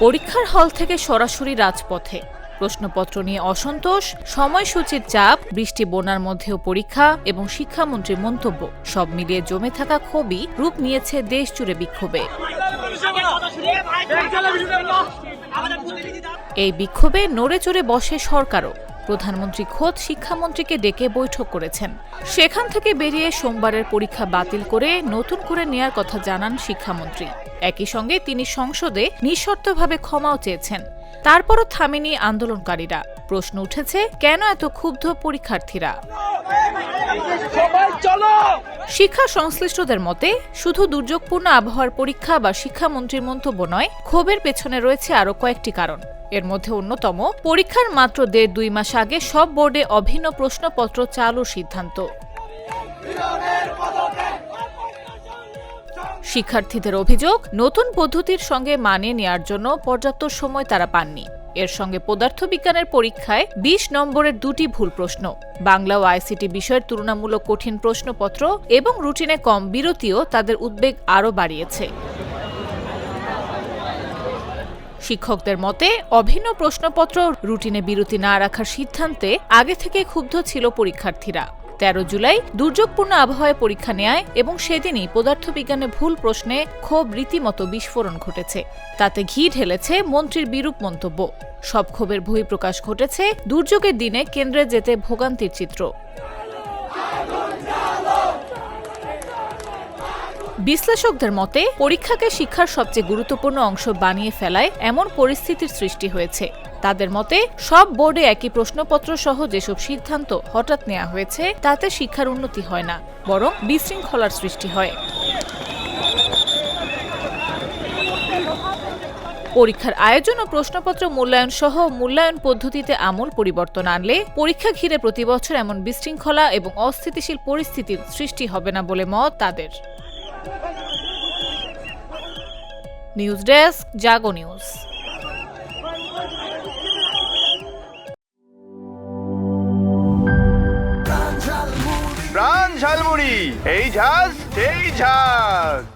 পরীক্ষার হল থেকে সরাসরি রাজপথে, প্রশ্নপত্র নিয়ে অসন্তোষ, সময়সূচির চাপ, বৃষ্টি বন্যার মধ্যেও পরীক্ষা এবং শিক্ষামন্ত্রীর মন্তব্য সব মিলিয়ে জমে থাকা ক্ষোভই রূপ নিয়েছে দেশজুড়ে বিক্ষোভে। এই বিক্ষোভে নড়ে চড়ে বসে সরকারও। প্রধানমন্ত্রী খোদ শিক্ষামন্ত্রীকে ডেকে বৈঠক করেছেন। সেখান থেকে বেরিয়ে সোমবারের পরীক্ষা বাতিল করে নতুন করে নেয়ার কথা জানান শিক্ষামন্ত্রী। একই সঙ্গে তিনি সংসদে নিঃশর্তভাবে ক্ষমাও চেয়েছেন। তারপরও থামেনি আন্দোলনকারীরা। প্রশ্ন উঠেছে, কেন এত ক্ষুব্ধ পরীক্ষার্থীরা? শিক্ষা সংশ্লিষ্টদের মতে শুধু দুর্যোগপূর্ণ আবহাওয়ার পরীক্ষা বা শিক্ষামন্ত্রীর মন্তব্য নয়, ক্ষোভের পেছনে রয়েছে আরও কয়েকটি কারণ। এর মধ্যে অন্যতম, পরীক্ষার মাত্র ১.৫-২ মাস আগে সব বোর্ডে অভিন্ন প্রশ্নপত্র চালুর সিদ্ধান্ত। শিক্ষার্থীদের অভিযোগ, নতুন পদ্ধতির সঙ্গে মানিয়ে নেওয়ার জন্য পর্যাপ্ত সময় তারা পাননি। এর সঙ্গে পদার্থবিজ্ঞানের পরীক্ষায় ২০ নম্বরের ২টি ভুল প্রশ্ন, বাংলা ও আইসিটি বিষয়ের তুলনামূলক কঠিন প্রশ্নপত্র এবং রুটিনে কম বিরতিও তাদের উদ্বেগ আরও বাড়িয়েছে। শিক্ষকদের মতে, অভিন্ন প্রশ্নপত্র রুটিনে বিরতি না রাখার সিদ্ধান্তে আগে থেকে ক্ষুব্ধ ছিল পরীক্ষার্থীরা। ১৩ জুলাই দুর্যোগপূর্ণ আবহাওয়ায় পরীক্ষা নেয় এবং সেদিনই পদার্থবিজ্ঞানে ভুল প্রশ্নে ক্ষোভ রীতিমতো বিস্ফোরণ ঘটেছে। তাতে ঘি ঢেলেছে মন্ত্রীর বিরূপ মন্তব্য। সব ক্ষোভের বহিঃপ্রকাশ ঘটেছে দুর্যোগের দিনে কেন্দ্রে যেতে ভোগান্তির চিত্র। বিশ্লেষকদের মতে, পরীক্ষাকে শিক্ষার সবচেয়ে গুরুত্বপূর্ণ অংশ বানিয়ে ফেলায় এমন পরিস্থিতির সৃষ্টি হয়েছে। তাদের মতে, সব বোর্ডে একই প্রশ্নপত্র সহ যেসব সিদ্ধান্ত হঠাৎ নেওয়া হয়েছে তাতে শিক্ষার উন্নতি হয় না, বরং বিশৃঙ্খলার সৃষ্টি হয়। পরীক্ষার আয়োজন ও প্রশ্নপত্র মূল্যায়ন সহ মূল্যায়ন পদ্ধতিতে আমূল পরিবর্তন আনলে পরীক্ষা ঘিরে প্রতিবছর এমন বিশৃঙ্খলা এবং অস্থিতিশীল পরিস্থিতির সৃষ্টি হবে না বলে মত তাদের। নিউজ ডেস্ক, জাগো নিউজ। প্রাণ ঝালমুড়ি, এই ঝাঁজ সেই ঝাঁজ।